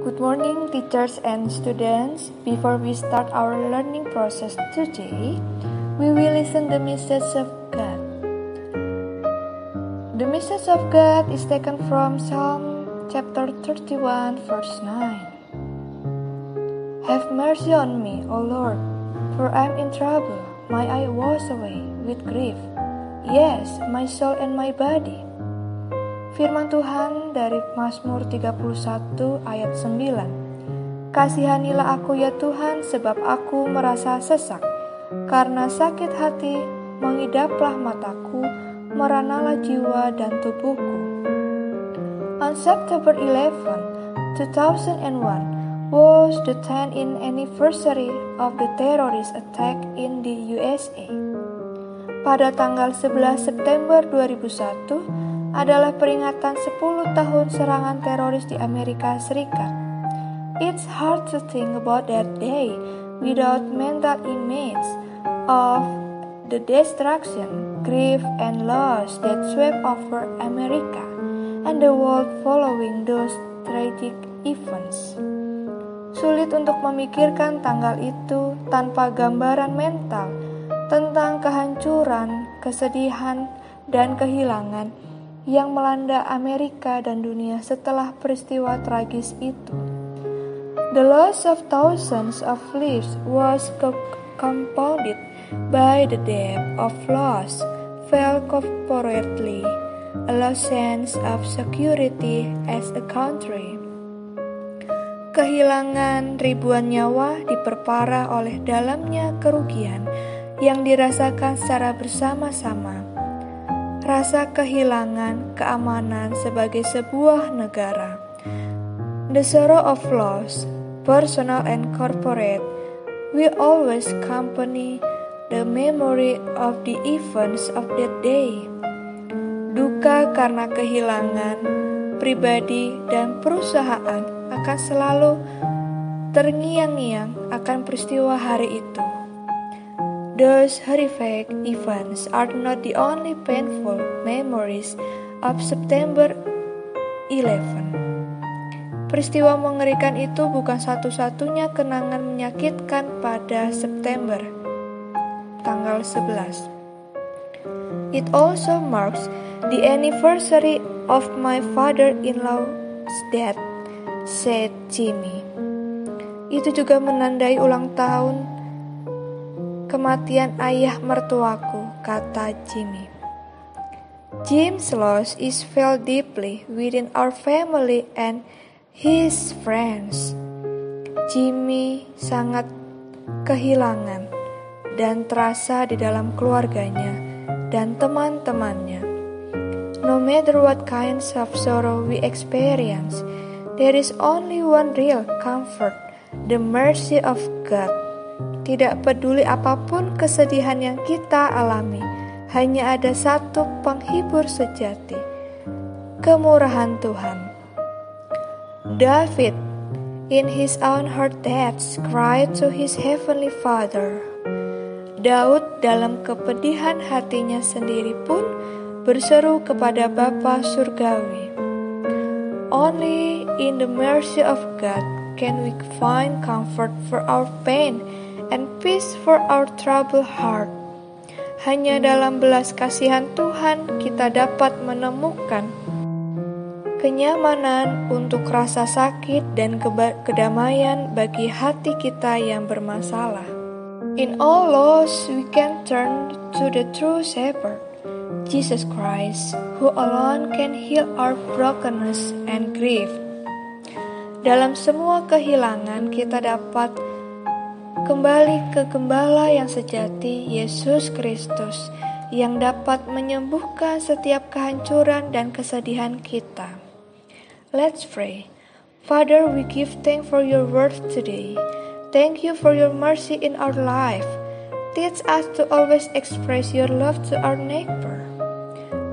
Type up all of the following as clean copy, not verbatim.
Good morning, teachers and students. Before we start our learning process today, we will listen the message of God. The message of God is taken from Psalm chapter 31, verse 9. Have mercy on me, O Lord, for I am in trouble. My eye was away with grief. Yes, my soul and my body. Firman Tuhan dari Mazmur 31 ayat 9. Kasihanilah aku ya Tuhan, sebab aku merasa sesak. Karena sakit hati mengidaplah mataku, meranalah jiwa dan tubuhku. On September 11, 2001 was the 10th anniversary of the terrorist attack in the USA. Pada tanggal 11 September 2001, adalah peringatan 10 tahun serangan teroris di Amerika Serikat. It's hard to think about that day without mental image of the destruction, grief, and loss that swept over America and the world following those tragic events. Sulit untuk memikirkan tanggal itu tanpa gambaran mental tentang kehancuran, kesedihan, dan kehilangan yang melanda Amerika dan dunia setelah peristiwa tragis itu. The loss of thousands of lives was compounded by the depth of loss felt corporately, a lost sense of security as a country. Kehilangan ribuan nyawa diperparah oleh dalamnya kerugian yang dirasakan secara bersama-sama. Rasa kehilangan keamanan sebagai sebuah negara. The sorrow of loss, personal and corporate, will always accompany the memory of the events of that day. Duka karena kehilangan pribadi dan perusahaan akan selalu terngiang-ngiang akan peristiwa hari itu. Those horrific events are not the only painful memories of September 11. Peristiwa mengerikan itu bukan satu-satunya kenangan menyakitkan pada September tanggal 11. It also marks the anniversary of my father-in-law's death, said Jimmy. Itu juga menandai ulang tahun kematian ayah mertuaku, kata Jimmy. Jim's loss is felt deeply within our family and his friends. Jimmy sangat kehilangan dan terasa di dalam keluarganya dan teman-temannya. No matter what kinds of sorrow we experience, there is only one real comfort, the mercy of God. Tidak peduli apapun kesedihan yang kita alami, hanya ada satu penghibur sejati, kemurahan Tuhan. David, in his own heart depths, cried to his heavenly Father. Daud dalam kepedihan hatinya sendiri pun berseru kepada Bapa Surgawi. Only in the mercy of God can we find comfort for our pain and peace for our troubled heart. Hanya dalam belas kasihan Tuhan kita dapat menemukan kenyamanan untuk rasa sakit dan kedamaian bagi hati kita yang bermasalah. In all loss, we can turn to the true Shepherd, Jesus Christ, who alone can heal our brokenness and grief. Dalam semua kehilangan, kita dapat kembali ke Gembala yang sejati, Yesus Kristus, yang dapat menyembuhkan setiap kehancuran dan kesedihan kita. Let's pray. Father, we give thanks for your word today. Thank you for your mercy in our life. Teach us to always express your love to our neighbor.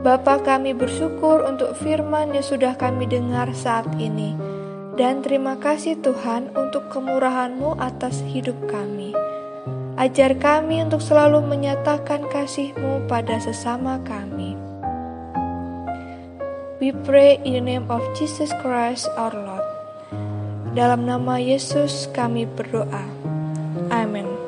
Bapa, kami bersyukur untuk firman yang sudah kami dengar saat ini. Dan terima kasih Tuhan untuk kemurahan-Mu atas hidup kami. Ajar kami untuk selalu menyatakan kasih-Mu pada sesama kami. We pray in the name of Jesus Christ our Lord. Dalam nama Yesus kami berdoa. Amin.